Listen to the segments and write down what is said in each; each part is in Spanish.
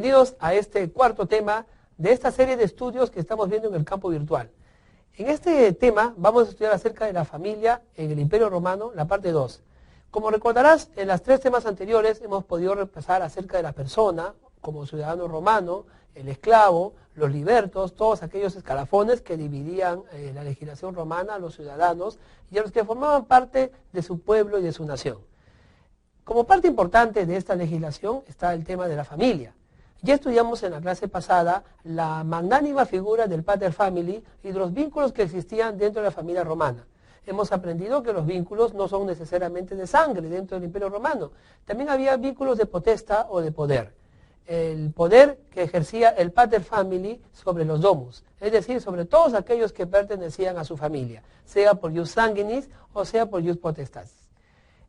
bienvenidos a este cuarto tema de esta serie de estudios que estamos viendo en el campo virtual. En este tema vamos a estudiar acerca de la familia en el Imperio Romano, la parte 2. Como recordarás, en las 3 temas anteriores hemos podido repasar acerca de la persona como ciudadano romano, el esclavo, los libertos, todos aquellos escalafones que dividían la legislación romana a los ciudadanos y a los que formaban parte de su pueblo y de su nación. Como parte importante de esta legislación está el tema de la familia. Ya estudiamos en la clase pasada la magnánima figura del pater family y de los vínculos que existían dentro de la familia romana. Hemos aprendido que los vínculos no son necesariamente de sangre dentro del Imperio Romano. También había vínculos de potestad o de poder. El poder que ejercía el pater family sobre los domus, es decir, sobre todos aquellos que pertenecían a su familia, sea por ius sanguinis o sea por ius potestatis.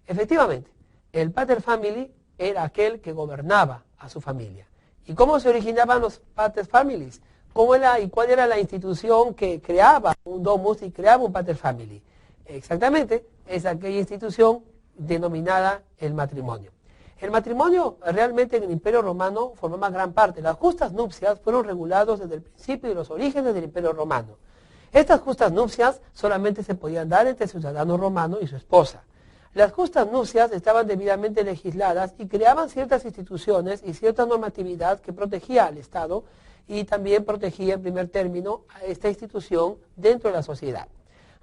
Efectivamente, el pater family era aquel que gobernaba a su familia. ¿Y cómo se originaban los pater families? ¿Cuál era la institución que creaba un domus y creaba un pater family? Exactamente, es aquella institución denominada el matrimonio. El matrimonio realmente en el Imperio Romano formaba gran parte. Las justas nupcias fueron reguladas desde el principio de los orígenes del Imperio Romano. Estas justas nupcias solamente se podían dar entre el ciudadano romano y su esposa. Las justas nupcias estaban debidamente legisladas y creaban ciertas instituciones y cierta normatividad que protegía al Estado y también protegía en primer término a esta institución dentro de la sociedad.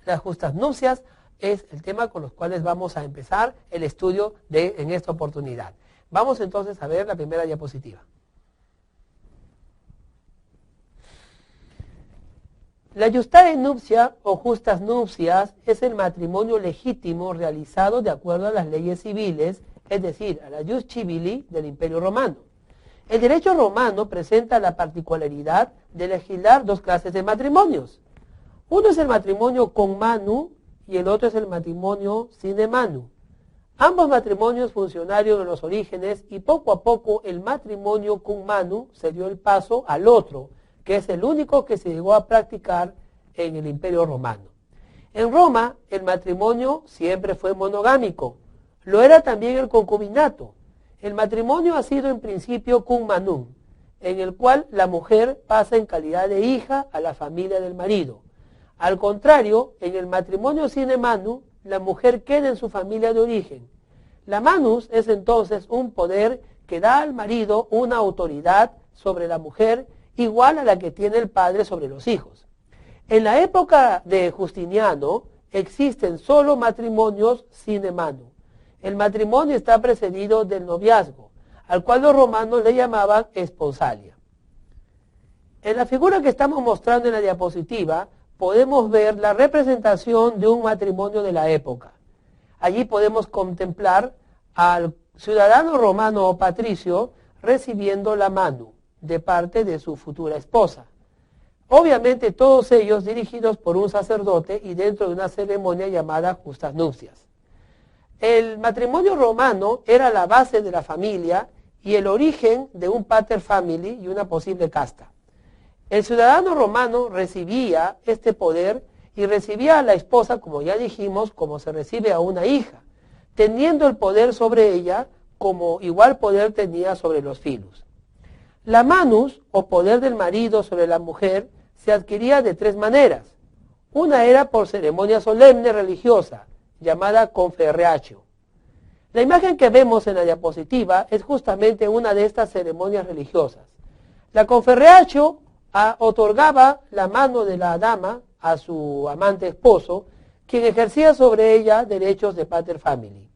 Las justas nupcias es el tema con los cuales vamos a empezar el estudio en esta oportunidad. Vamos entonces a ver la primera diapositiva. La iustare nuptia o justas nupcias es el matrimonio legítimo realizado de acuerdo a las leyes civiles, es decir, a la ius civili del Imperio Romano. El derecho romano presenta la particularidad de legislar 2 clases de matrimonios. Uno es el matrimonio con manu y el otro es el matrimonio sine manu. Ambos matrimonios funcionaron en los orígenes y poco a poco el matrimonio con manu se dio el paso al otro, que es el único que se llegó a practicar en el Imperio Romano. En Roma, el matrimonio siempre fue monogámico. Lo era también el concubinato. El matrimonio ha sido en principio cum manum, en el cual la mujer pasa en calidad de hija a la familia del marido. Al contrario, en el matrimonio sine manu, la mujer queda en su familia de origen. La manus es entonces un poder que da al marido una autoridad sobre la mujer igual a la que tiene el padre sobre los hijos. En la época de Justiniano existen solo matrimonios sine manu. El matrimonio está precedido del noviazgo, al cual los romanos le llamaban esponsalia. En la figura que estamos mostrando en la diapositiva podemos ver la representación de un matrimonio de la época. Allí podemos contemplar al ciudadano romano o patricio recibiendo la manu de parte de su futura esposa. Obviamente todos ellos dirigidos por un sacerdote y dentro de una ceremonia llamada justas nupcias. El matrimonio romano era la base de la familia y el origen de un pater family y una posible casta. El ciudadano romano recibía este poder y recibía a la esposa, como ya dijimos, como se recibe a una hija, teniendo el poder sobre ella como igual poder tenía sobre los filus. La manus, o poder del marido sobre la mujer, se adquiría de 3 maneras. Una era por ceremonia solemne religiosa, llamada conferreatio. La imagen que vemos en la diapositiva es justamente una de estas ceremonias religiosas. La conferreatio otorgaba la mano de la dama a su amante esposo, quien ejercía sobre ella derechos de pater family.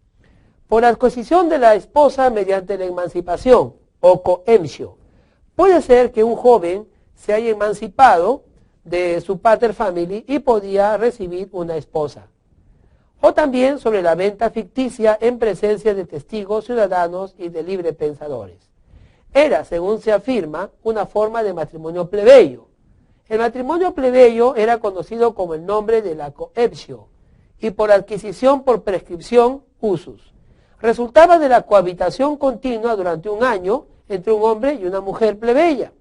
Por adquisición de la esposa mediante la emancipación, o coemptio. Puede ser que un joven se haya emancipado de su pater family y podía recibir una esposa. O también sobre la venta ficticia en presencia de testigos ciudadanos y de libre pensadores. Era, según se afirma, una forma de matrimonio plebeyo. El matrimonio plebeyo era conocido como el nombre de la coemptio y por adquisición por prescripción, usus. Resultaba de la cohabitación continua durante un año entre un hombre y una mujer plebeya.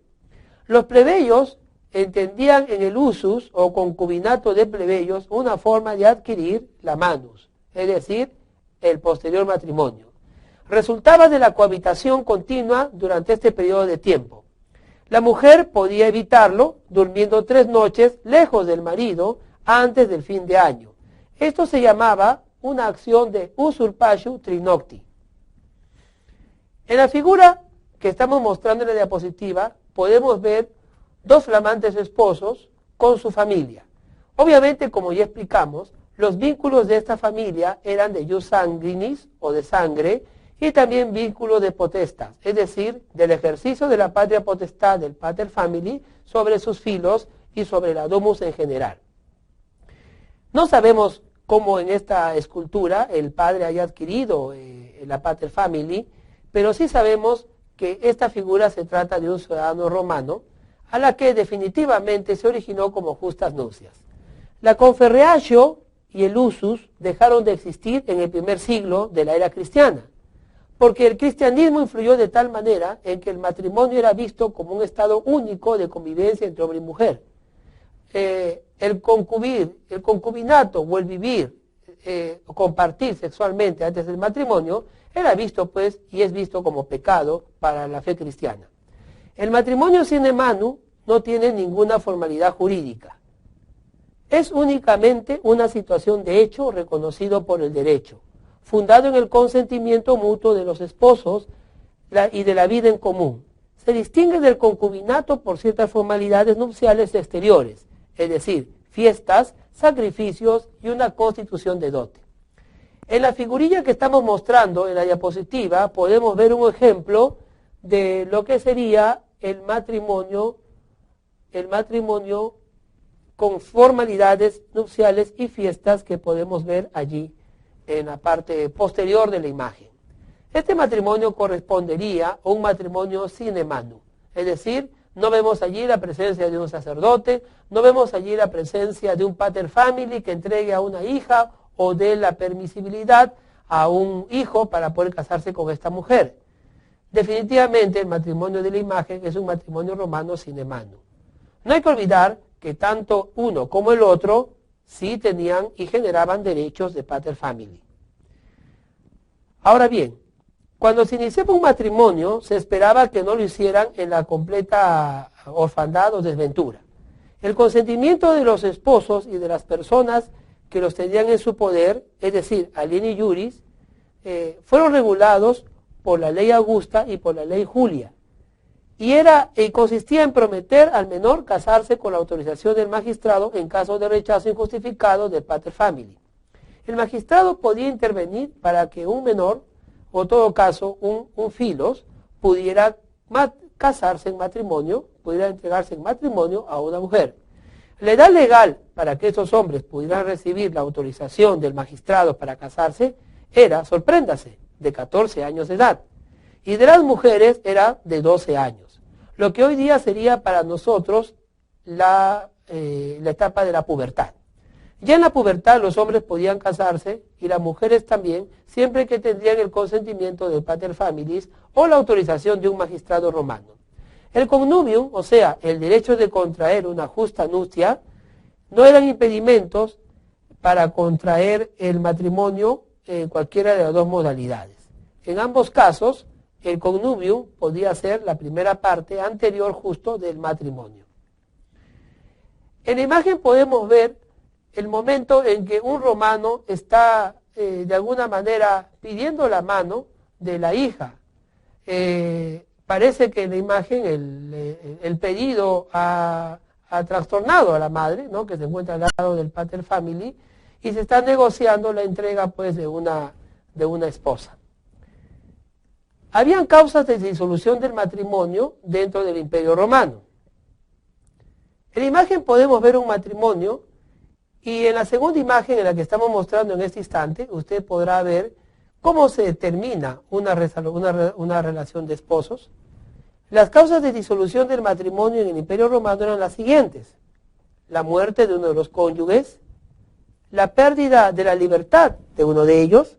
Los plebeyos entendían en el usus o concubinato de plebeyos una forma de adquirir la manus, es decir, el posterior matrimonio. resultaba de la cohabitación continua durante este periodo de tiempo. La mujer podía evitarlo durmiendo 3 noches lejos del marido antes del fin de año. Esto se llamaba una acción de usurpatio trinocti. En la figura que estamos mostrando en la diapositiva podemos ver 2 flamantes esposos con su familia. Obviamente, como ya explicamos, los vínculos de esta familia eran de jus sanguinis o de sangre y también vínculos de potestas, es decir, del ejercicio de la patria potestad del pater family sobre sus filos y sobre la domus en general. No sabemos cómo en esta escultura el padre haya adquirido la pater family, pero sí sabemos que esta figura se trata de un ciudadano romano a la que definitivamente se originó como justas nupcias. La conferreatio y el usus dejaron de existir en el primer siglo de la era cristiana, porque el cristianismo influyó de tal manera en que el matrimonio era visto como un estado único de convivencia entre hombre y mujer. El concubinato o el vivir o compartir sexualmente antes del matrimonio era visto pues y es visto como pecado para la fe cristiana. El matrimonio sine manu no tiene ninguna formalidad jurídica. Es únicamente una situación de hecho reconocido por el derecho, fundado en el consentimiento mutuo de los esposos y de la vida en común. Se distingue del concubinato por ciertas formalidades nupciales exteriores, es decir, fiestas, sacrificios y una constitución de dote. En la figurilla que estamos mostrando en la diapositiva podemos ver un ejemplo de lo que sería el matrimonio con formalidades nupciales y fiestas que podemos ver allí en la parte posterior de la imagen. Este matrimonio correspondería a un matrimonio sine manu, es decir, no vemos allí la presencia de un sacerdote, no vemos allí la presencia de un pater family que entregue a una hija o dé la permisibilidad a un hijo para poder casarse con esta mujer. Definitivamente el matrimonio de la imagen es un matrimonio romano sine manu. No hay que olvidar que tanto uno como el otro sí tenían y generaban derechos de pater family. Ahora bien, cuando se iniciaba un matrimonio se esperaba que no lo hicieran en la completa orfandad o desventura. El consentimiento de los esposos y de las personas que los tenían en su poder, es decir, alieni juris, fueron regulados por la ley Augusta y por la ley Julia. Y consistía en prometer al menor casarse con la autorización del magistrado en caso de rechazo injustificado del pater family. El magistrado podía intervenir para que un menor, o en todo caso un filos, pudiera casarse en matrimonio, pudiera entregarse en matrimonio a una mujer. La edad legal para que esos hombres pudieran recibir la autorización del magistrado para casarse era, sorpréndase, de 14 años de edad. Y de las mujeres era de 12 años. Lo que hoy día sería para nosotros la etapa de la pubertad. Ya en la pubertad los hombres podían casarse y las mujeres también, siempre que tendrían el consentimiento del pater familis o la autorización de un magistrado romano. El connubium, o sea, el derecho de contraer una justa nupcia, no eran impedimentos para contraer el matrimonio en cualquiera de las dos modalidades. En ambos casos, el connubium podía ser la primera parte anterior justo del matrimonio. En la imagen podemos ver el momento en que un romano está de alguna manera pidiendo la mano de la hija. Parece que en la imagen el pedido ha trastornado a la madre, ¿no?, que se encuentra al lado del pater family, y se está negociando la entrega pues de una esposa. Habían causas de disolución del matrimonio dentro del Imperio Romano. En la imagen podemos ver un matrimonio y en la segunda imagen en la que estamos mostrando en este instante, usted podrá ver cómo se termina una relación de esposos. Las causas de disolución del matrimonio en el Imperio Romano eran las siguientes: la muerte de uno de los cónyuges, la pérdida de la libertad de uno de ellos,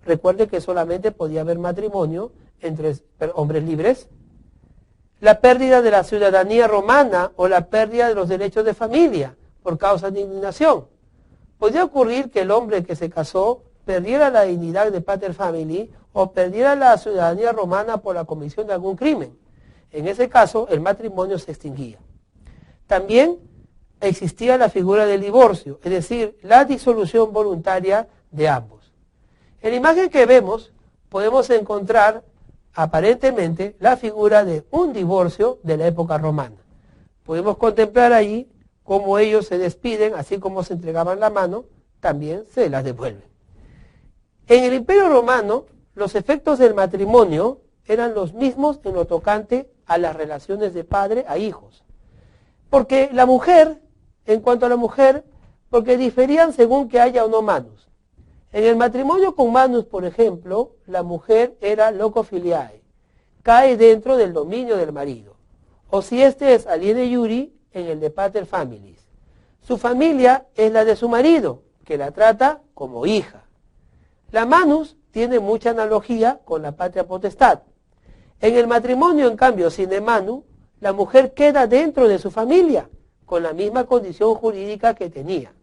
recuerde que solamente podía haber matrimonio entre hombres libres, la pérdida de la ciudadanía romana o la pérdida de los derechos de familia por causa de indignación. Podía ocurrir que el hombre que se casó perdiera la dignidad de pater familia o perdiera la ciudadanía romana por la comisión de algún crimen. En ese caso, el matrimonio se extinguía. También existía la figura del divorcio, es decir, la disolución voluntaria de ambos. En la imagen que vemos, podemos encontrar aparentemente la figura de un divorcio de la época romana. Podemos contemplar allí cómo ellos se despiden, así como se entregaban la mano, también se las devuelven. En el Imperio Romano, los efectos del matrimonio eran los mismos en lo tocante a las relaciones de padre a hijos. Porque la mujer, en cuanto a la mujer, porque diferían según que haya o no manus. En el matrimonio con manus, por ejemplo, la mujer era loco filiae, cae dentro del dominio del marido. O si este es aliene iuri, en el de pater familis. Su familia es la de su marido, que la trata como hija. La manus tiene mucha analogía con la patria potestad. En el matrimonio, en cambio, sine manu, la mujer queda dentro de su familia, con la misma condición jurídica que tenía.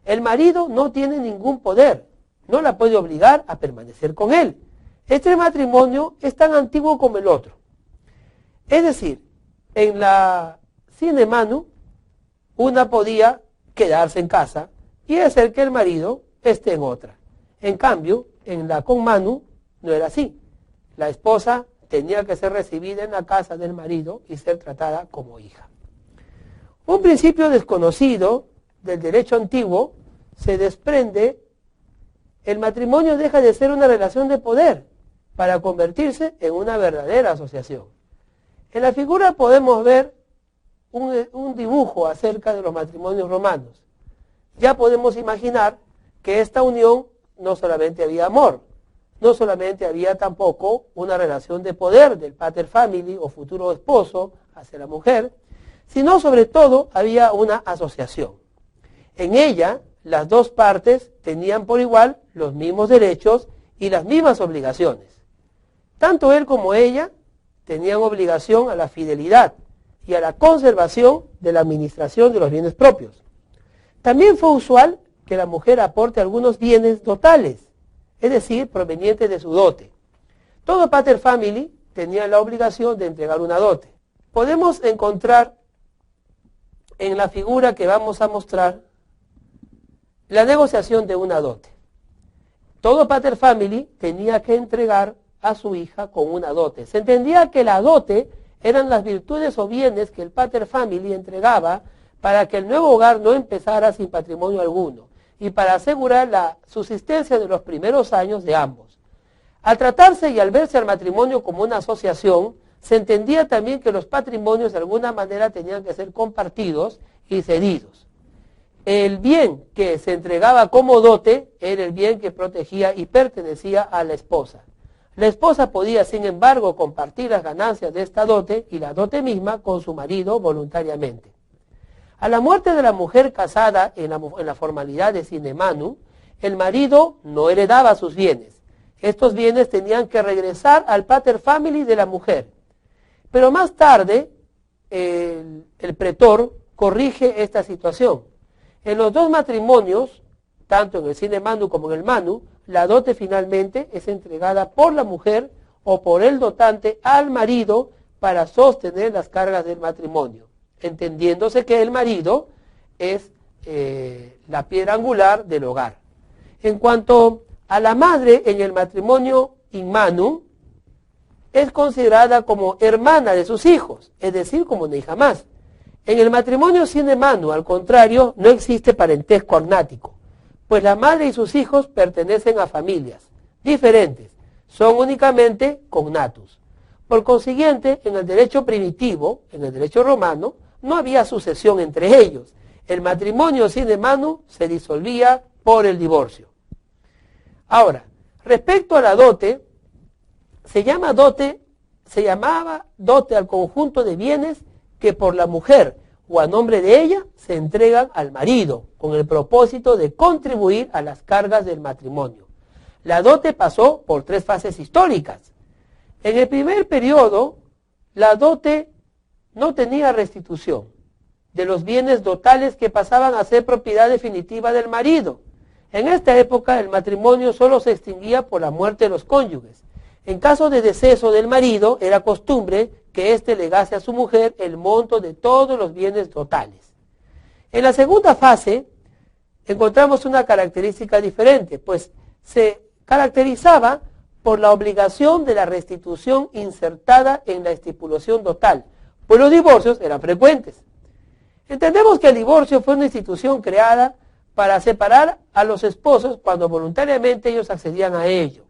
El marido no tiene ningún poder, no la puede obligar a permanecer con él. Este matrimonio es tan antiguo como el otro. Es decir, en la sine manu, una podía quedarse en casa y hacer que el marido esté en otra. En cambio, en la con manu no era así. La esposa tenía que ser recibida en la casa del marido y ser tratada como hija. Un principio desconocido del derecho antiguo se desprende. El matrimonio deja de ser una relación de poder para convertirse en una verdadera asociación. En la figura podemos ver un dibujo acerca de los matrimonios romanos. Ya podemos imaginar que esta unión no solamente había amor, no solamente había tampoco una relación de poder del pater family o futuro esposo hacia la mujer, sino sobre todo había una asociación. En ella, las dos partes tenían por igual los mismos derechos y las mismas obligaciones. Tanto él como ella tenían obligación a la fidelidad y a la conservación de la administración de los bienes propios. También fue usual que la mujer aporte algunos bienes dotales, es decir, provenientes de su dote. Todo pater family tenía la obligación de entregar una dote. Podemos encontrar en la figura que vamos a mostrar la negociación de una dote. Todo pater family tenía que entregar a su hija con una dote. Se entendía que la dote eran las virtudes o bienes que el pater family entregaba para que el nuevo hogar no empezara sin patrimonio alguno y para asegurar la subsistencia de los primeros años de ambos. Al tratarse y al verse al matrimonio como una asociación, se entendía también que los patrimonios de alguna manera tenían que ser compartidos y cedidos. El bien que se entregaba como dote era el bien que protegía y pertenecía a la esposa. La esposa podía, sin embargo, compartir las ganancias de esta dote y la dote misma con su marido voluntariamente. A la muerte de la mujer casada en la formalidad de sine manu, el marido no heredaba sus bienes. Estos bienes tenían que regresar al pater family de la mujer. Pero más tarde, el pretor corrige esta situación. En los dos matrimonios, tanto en el sine manu como en el manu, la dote finalmente es entregada por la mujer o por el dotante al marido para sostener las cargas del matrimonio, entendiéndose que el marido es la piedra angular del hogar. En cuanto a la madre en el matrimonio in manu, es considerada como hermana de sus hijos, es decir, como una hija más. En el matrimonio sine manu, al contrario, no existe parentesco agnático, pues la madre y sus hijos pertenecen a familias diferentes, son únicamente cognatus. Por consiguiente, en el derecho primitivo, en el derecho romano, no había sucesión entre ellos. El matrimonio sine manu se disolvía por el divorcio. Ahora, respecto a la dote, se llamaba dote al conjunto de bienes que por la mujer o a nombre de ella se entregan al marido, con el propósito de contribuir a las cargas del matrimonio. La dote pasó por 3 fases históricas. En el primer periodo, la dote no tenía restitución de los bienes dotales que pasaban a ser propiedad definitiva del marido. En esta época el matrimonio solo se extinguía por la muerte de los cónyuges. En caso de deceso del marido, era costumbre que éste legase a su mujer el monto de todos los bienes totales. En la segunda fase encontramos una característica diferente, pues se caracterizaba por la obligación de la restitución insertada en la estipulación total, pues los divorcios eran frecuentes. Entendemos que el divorcio fue una institución creada para separar a los esposos cuando voluntariamente ellos accedían a ello,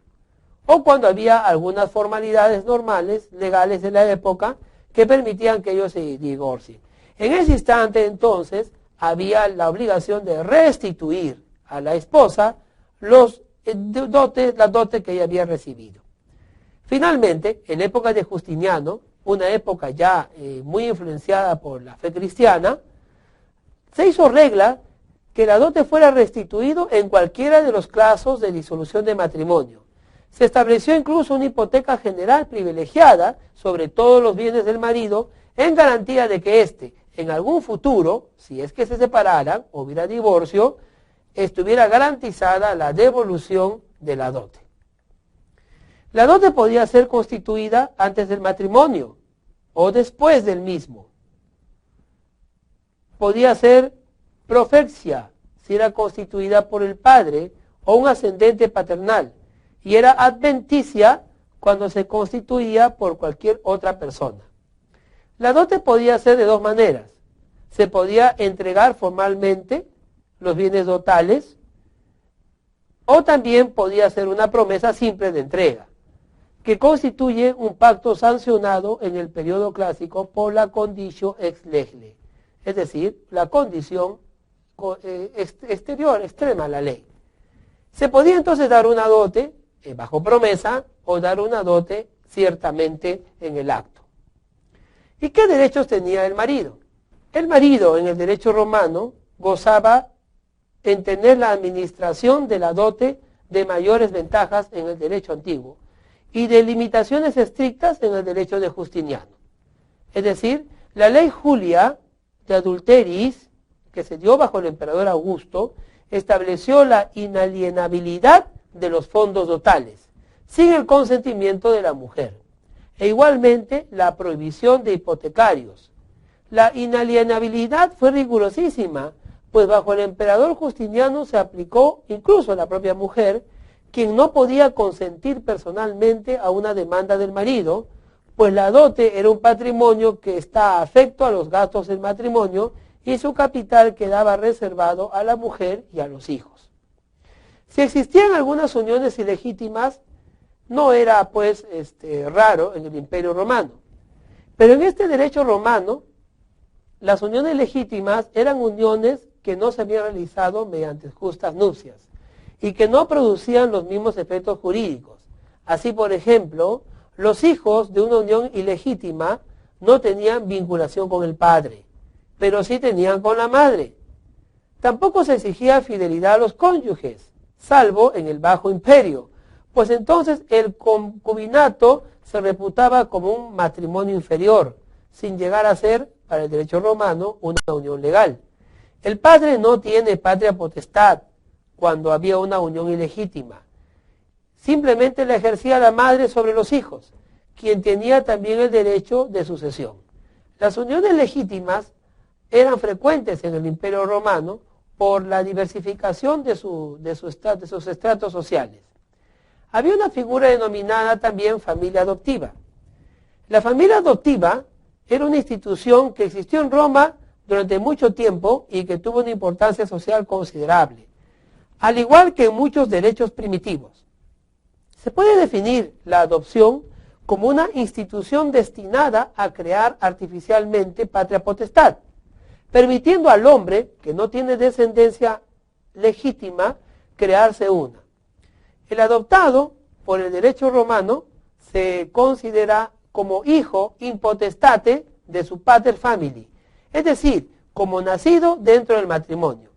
o cuando había algunas formalidades normales, legales de la época, que permitían que ellos se divorcien. En ese instante, entonces, había la obligación de restituir a la esposa las dotes que ella había recibido. Finalmente, en época de Justiniano, una época ya muy influenciada por la fe cristiana, se hizo regla que la dote fuera restituido en cualquiera de los casos de disolución de matrimonio. Se estableció incluso una hipoteca general privilegiada sobre todos los bienes del marido en garantía de que éste, en algún futuro, si es que se separaran o hubiera divorcio, estuviera garantizada la devolución de la dote. La dote podía ser constituida antes del matrimonio o después del mismo. Podía ser profecia, si era constituida por el padre o un ascendente paternal, y era adventicia cuando se constituía por cualquier otra persona. La dote podía ser de dos maneras. Se podía entregar formalmente los bienes dotales, o también podía ser una promesa simple de entrega, que constituye un pacto sancionado en el periodo clásico por la conditio ex lege, es decir, la condición exterior, extrema a la ley. Se podía entonces dar una dote bajo promesa o dar una dote ciertamente en el acto. ¿Y qué derechos tenía el marido? El marido en el derecho romano gozaba en tener la administración de la dote de mayores ventajas en el derecho antiguo y de limitaciones estrictas en el derecho de Justiniano. Es decir, la ley Julia de adulteris, que se dio bajo el emperador Augusto, estableció la inalienabilidad de los fondos dotales, sin el consentimiento de la mujer, e igualmente la prohibición de hipotecarios. La inalienabilidad fue rigurosísima, pues bajo el emperador Justiniano se aplicó incluso a la propia mujer, quien no podía consentir personalmente a una demanda del marido, pues la dote era un patrimonio que está afecto a los gastos del matrimonio y su capital quedaba reservado a la mujer y a los hijos. Si existían algunas uniones ilegítimas, no era pues raro en el Imperio Romano. Pero en este derecho romano, las uniones legítimas eran uniones que no se habían realizado mediante justas nupcias y que no producían los mismos efectos jurídicos. Así, por ejemplo, los hijos de una unión ilegítima no tenían vinculación con el padre, pero sí tenían con la madre. Tampoco se exigía fidelidad a los cónyuges, salvo en el Bajo Imperio, pues entonces el concubinato se reputaba como un matrimonio inferior, sin llegar a ser, para el derecho romano, una unión legal. El padre no tiene patria potestad cuando había una unión ilegítima. Simplemente la ejercía la madre sobre los hijos, quien tenía también el derecho de sucesión. Las uniones legítimas eran frecuentes en el Imperio Romano por la diversificación de sus estratos sociales. Había una figura denominada también familia adoptiva. La familia adoptiva era una institución que existió en Roma durante mucho tiempo y que tuvo una importancia social considerable, al igual que en muchos derechos primitivos. Se puede definir la adopción como una institución destinada a crear artificialmente patria potestad, permitiendo al hombre que no tiene descendencia legítima crearse una. El adoptado, por el derecho romano, se considera como hijo in potestate de su pater family, es decir, como nacido dentro del matrimonio.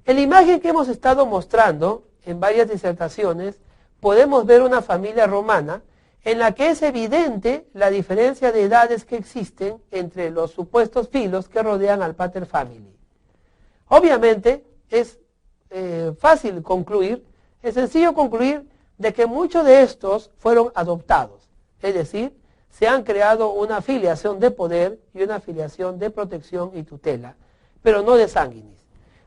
En la imagen que hemos estado mostrando en varias disertaciones, podemos ver una familia romana en la que es evidente la diferencia de edades que existen entre los supuestos filos que rodean al pater family. Obviamente es fácil concluir, es sencillo concluir de que muchos de estos fueron adoptados, es decir, se han creado una filiación de poder y una filiación de protección y tutela, pero no de sanguinis.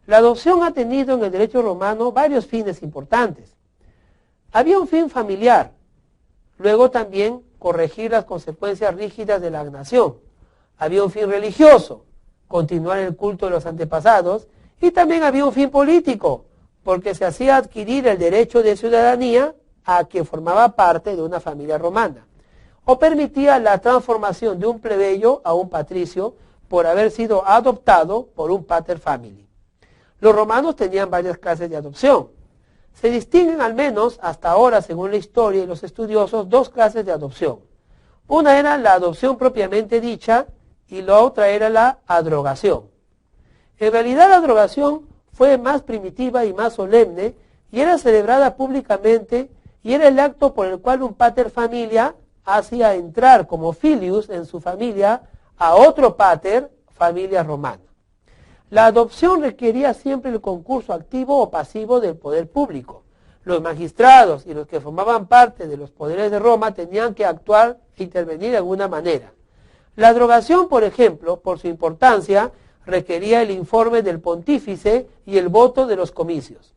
La adopción ha tenido en el derecho romano varios fines importantes. Había un fin familiar, luego también corregir las consecuencias rígidas de la nación. Había un fin religioso, continuar el culto de los antepasados, y también había un fin político, porque se hacía adquirir el derecho de ciudadanía a quien formaba parte de una familia romana, o permitía la transformación de un plebeyo a un patricio por haber sido adoptado por un pater family. Los romanos tenían varias clases de adopción. Se distinguen al menos hasta ahora, según la historia y los estudiosos, dos clases de adopción. Una era la adopción propiamente dicha y la otra era la adrogación. En realidad la adrogación fue más primitiva y más solemne y era celebrada públicamente y era el acto por el cual un pater familia hacía entrar como filius en su familia a otro pater familia romana. La adopción requería siempre el concurso activo o pasivo del poder público. Los magistrados y los que formaban parte de los poderes de Roma tenían que actuar e intervenir de alguna manera. La adrogación, por ejemplo, por su importancia, requería el informe del pontífice y el voto de los comicios.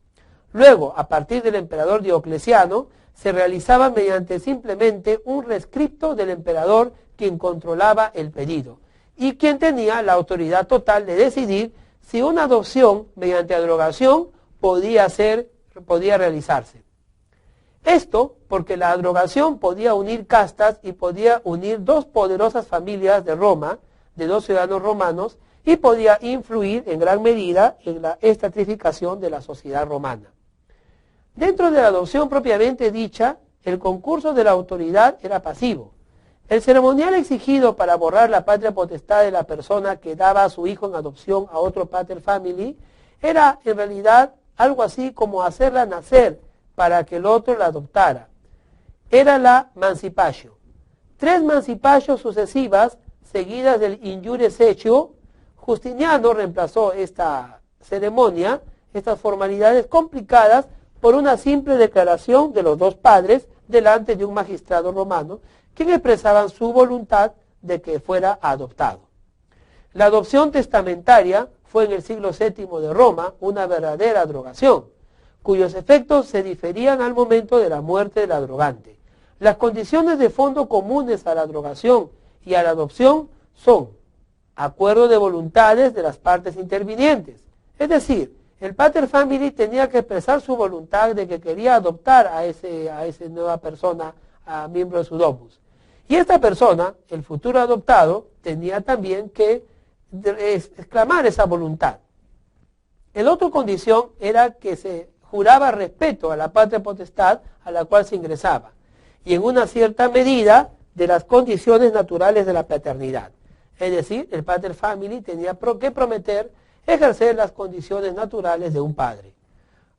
Luego, a partir del emperador Diocleciano, se realizaba mediante simplemente un rescripto del emperador quien controlaba el pedido y quien tenía la autoridad total de decidir si una adopción mediante adrogación podía realizarse. Esto porque la adrogación podía unir castas y podía unir dos poderosas familias de Roma, de dos ciudadanos romanos, y podía influir en gran medida en la estratificación de la sociedad romana. Dentro de la adopción propiamente dicha, el concurso de la autoridad era pasivo. El ceremonial exigido para borrar la patria potestad de la persona que daba a su hijo en adopción a otro pater family era en realidad algo así como hacerla nacer para que el otro la adoptara. Era la mancipatio. 3 mancipatios sucesivas, seguidas del injure setio. Justiniano reemplazó esta ceremonia, estas formalidades complicadas, por una simple declaración de los dos padres delante de un magistrado romano, quien expresaban su voluntad de que fuera adoptado. La adopción testamentaria fue en el siglo VII de Roma una verdadera adrogación, cuyos efectos se diferían al momento de la muerte del adrogante. Las condiciones de fondo comunes a la adrogación y a la adopción son acuerdo de voluntades de las partes intervinientes, es decir, el pater family tenía que expresar su voluntad de que quería adoptar a esa nueva persona, a miembro de su domus. Y esta persona, el futuro adoptado, tenía también que exclamar esa voluntad. La otra condición era que se juraba respeto a la patria potestad a la cual se ingresaba, y en una cierta medida de las condiciones naturales de la paternidad. Es decir, el pater family tenía que prometer ejercer las condiciones naturales de un padre.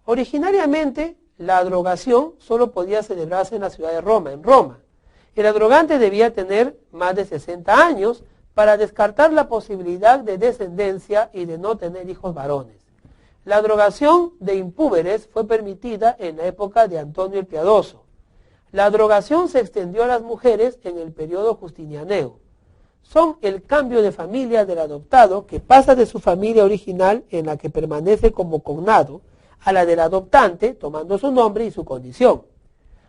Originariamente, la adrogación solo podía celebrarse en la ciudad de Roma, en Roma. El adrogante debía tener más de 60 años para descartar la posibilidad de descendencia y de no tener hijos varones. La adrogación de impúberes fue permitida en la época de Antonio el Piadoso. La adrogación se extendió a las mujeres en el periodo justinianeo. Son el cambio de familia del adoptado que pasa de su familia original en la que permanece como cognado a la del adoptante tomando su nombre y su condición.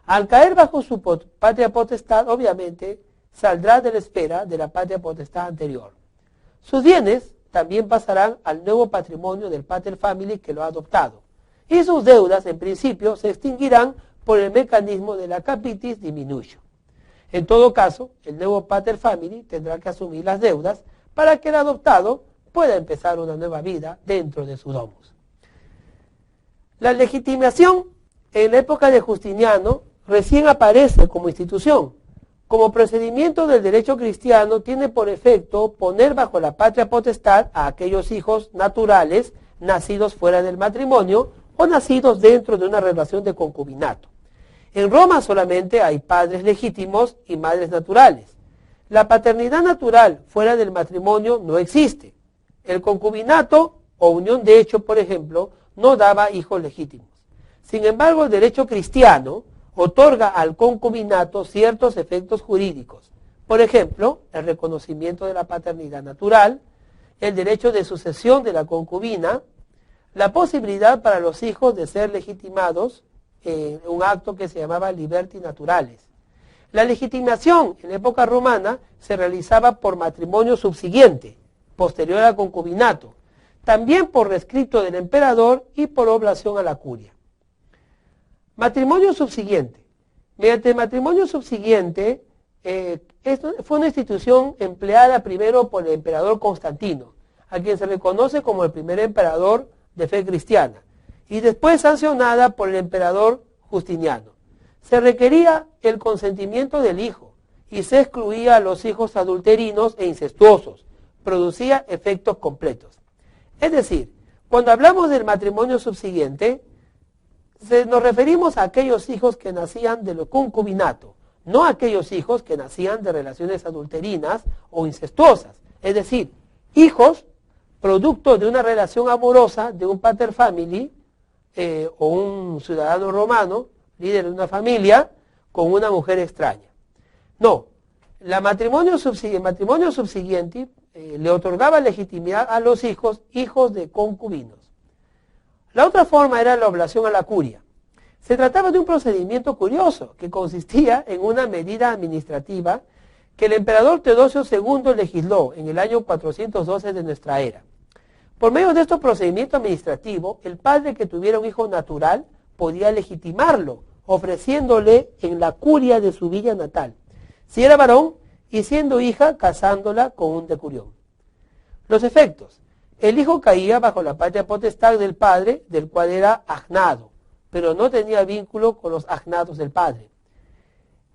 Al caer bajo su patria potestad, obviamente, saldrá de la esfera de la patria potestad anterior. Sus bienes también pasarán al nuevo patrimonio del pater family que lo ha adoptado. Y sus deudas, en principio, se extinguirán por el mecanismo de la capitis diminutio. En todo caso, el nuevo pater family tendrá que asumir las deudas para que el adoptado pueda empezar una nueva vida dentro de su domus. La legitimación en la época de Justiniano recién aparece como institución. Como procedimiento del derecho cristiano tiene por efecto poner bajo la patria potestad a aquellos hijos naturales nacidos fuera del matrimonio o nacidos dentro de una relación de concubinato. En Roma solamente hay padres legítimos y madres naturales. La paternidad natural fuera del matrimonio no existe. El concubinato o unión de hecho, por ejemplo, no daba hijos legítimos. Sin embargo, el derecho cristiano otorga al concubinato ciertos efectos jurídicos. Por ejemplo, el reconocimiento de la paternidad natural, el derecho de sucesión de la concubina, la posibilidad para los hijos de ser legitimados en un acto que se llamaba liberti naturalis. La legitimación en la época romana se realizaba por matrimonio subsiguiente, posterior al concubinato, también por rescripto del emperador y por oblación a la curia. Matrimonio subsiguiente. Mediante el matrimonio subsiguiente, esto fue una institución empleada primero por el emperador Constantino, a quien se reconoce como el primer emperador de fe cristiana, y después sancionada por el emperador Justiniano. Se requería el consentimiento del hijo y se excluía a los hijos adulterinos e incestuosos. Producía efectos completos. Es decir, cuando hablamos del matrimonio subsiguiente, nos referimos a aquellos hijos que nacían de lo concubinato, no a aquellos hijos que nacían de relaciones adulterinas o incestuosas. Es decir, hijos producto de una relación amorosa de un pater family o un ciudadano romano, líder de una familia, con una mujer extraña. No, el matrimonio subsiguiente le otorgaba legitimidad a los hijos de concubinos. La otra forma era la oblación a la curia. Se trataba de un procedimiento curioso que consistía en una medida administrativa que el emperador Teodosio II legisló en el año 412 de nuestra era. Por medio de este procedimiento administrativo, el padre que tuviera un hijo natural podía legitimarlo, ofreciéndole en la curia de su villa natal, si era varón, y siendo hija, casándola con un decurión. Los efectos. El hijo caía bajo la patria potestad del padre, del cual era agnado, pero no tenía vínculo con los agnados del padre.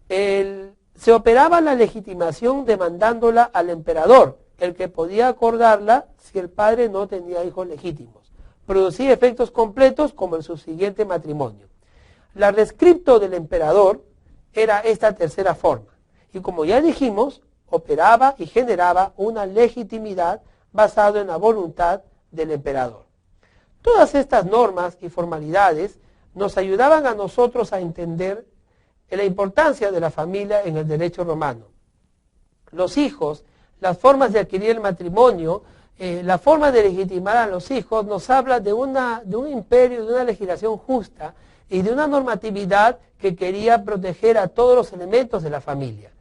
Se operaba la legitimación demandándola al emperador, el que podía acordarla si el padre no tenía hijos legítimos. Producía efectos completos como el subsiguiente matrimonio. La rescripto del emperador era esta tercera forma, y como ya dijimos, operaba y generaba una legitimidad basada en la voluntad del emperador. Todas estas normas y formalidades nos ayudaban a nosotros a entender la importancia de la familia en el derecho romano. Los hijos, las formas de adquirir el matrimonio, la forma de legitimar a los hijos nos habla de un imperio, de una legislación justa y de una normatividad que quería proteger a todos los elementos de la familia.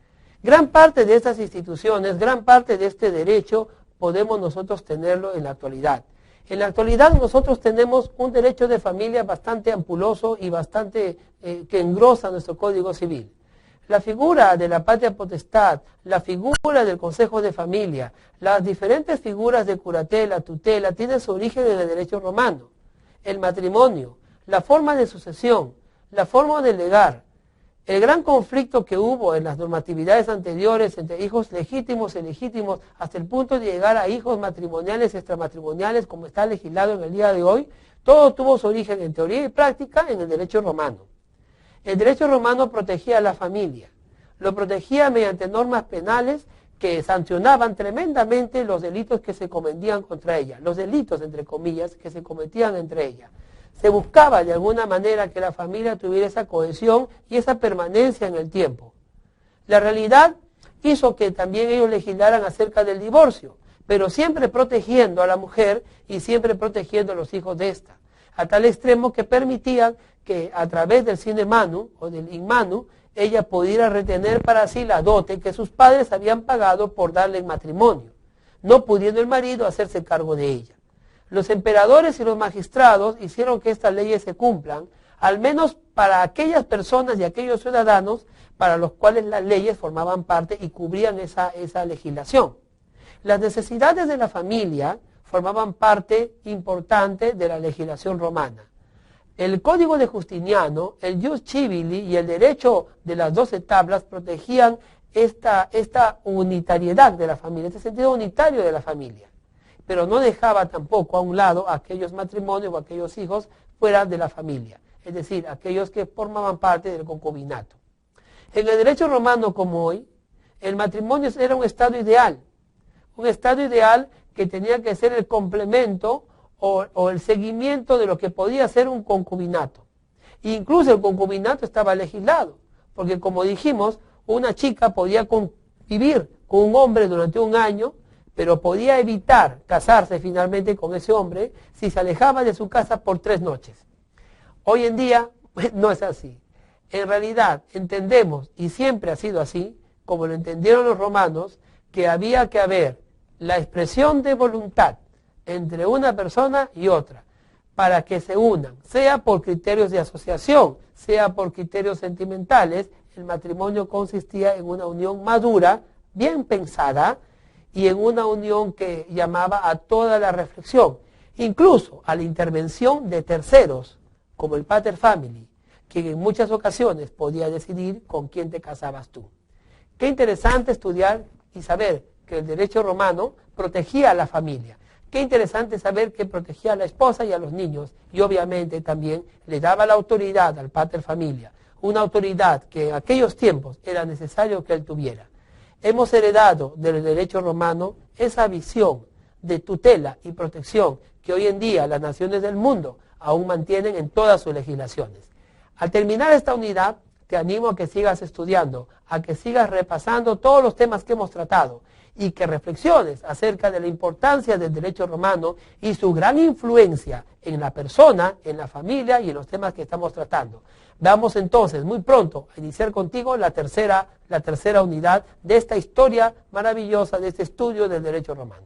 Gran parte de estas instituciones, gran parte de este derecho podemos nosotros tenerlo en la actualidad. En la actualidad nosotros tenemos un derecho de familia bastante ampuloso y bastante que engrosa nuestro Código Civil. La figura de la patria potestad, la figura del Consejo de Familia, las diferentes figuras de curatela, tutela, tienen su origen en el derecho romano. El matrimonio, la forma de sucesión, la forma de legar, el gran conflicto que hubo en las normatividades anteriores entre hijos legítimos e ilegítimos hasta el punto de llegar a hijos matrimoniales y extramatrimoniales como está legislado en el día de hoy, todo tuvo su origen en teoría y práctica en el derecho romano. El derecho romano protegía a la familia, lo protegía mediante normas penales que sancionaban tremendamente los delitos que se cometían contra ella, los delitos entre comillas que se cometían entre ella. Se buscaba de alguna manera que la familia tuviera esa cohesión y esa permanencia en el tiempo. La realidad hizo que también ellos legislaran acerca del divorcio, pero siempre protegiendo a la mujer y siempre protegiendo a los hijos de ésta, a tal extremo que permitían que a través del sine manu o del in manu ella pudiera retener para sí la dote que sus padres habían pagado por darle en matrimonio, no pudiendo el marido hacerse cargo de ella. Los emperadores y los magistrados hicieron que estas leyes se cumplan, al menos para aquellas personas y aquellos ciudadanos para los cuales las leyes formaban parte y cubrían esa legislación. Las necesidades de la familia formaban parte importante de la legislación romana. El Código de Justiniano, el Ius Civili y el derecho de las 12 tablas protegían esta unitariedad de la familia, este sentido unitario de la familia, pero no dejaba tampoco a un lado aquellos matrimonios o aquellos hijos fuera de la familia, es decir, aquellos que formaban parte del concubinato. En el derecho romano como hoy, el matrimonio era un estado ideal que tenía que ser el complemento o el seguimiento de lo que podía ser un concubinato. Incluso el concubinato estaba legislado, porque como dijimos, una chica podía convivir con un hombre durante un año, pero podía evitar casarse finalmente con ese hombre si se alejaba de su casa por 3 noches. Hoy en día no es así. En realidad entendemos, y siempre ha sido así, como lo entendieron los romanos, que había que haber la expresión de voluntad entre una persona y otra, para que se unan, sea por criterios de asociación, sea por criterios sentimentales. El matrimonio consistía en una unión madura, bien pensada, y en una unión que llamaba a toda la reflexión, incluso a la intervención de terceros, como el pater family, quien en muchas ocasiones podía decidir con quién te casabas tú. Qué interesante estudiar y saber que el derecho romano protegía a la familia. Qué interesante saber que protegía a la esposa y a los niños, y obviamente también le daba la autoridad al pater familia, una autoridad que en aquellos tiempos era necesario que él tuviera. Hemos heredado del derecho romano esa visión de tutela y protección que hoy en día las naciones del mundo aún mantienen en todas sus legislaciones. Al terminar esta unidad, te animo a que sigas estudiando, a que sigas repasando todos los temas que hemos tratado y que reflexiones acerca de la importancia del derecho romano y su gran influencia en la persona, en la familia y en los temas que estamos tratando. Vamos entonces muy pronto a iniciar contigo la tercera unidad de esta historia maravillosa, de este estudio del derecho romano.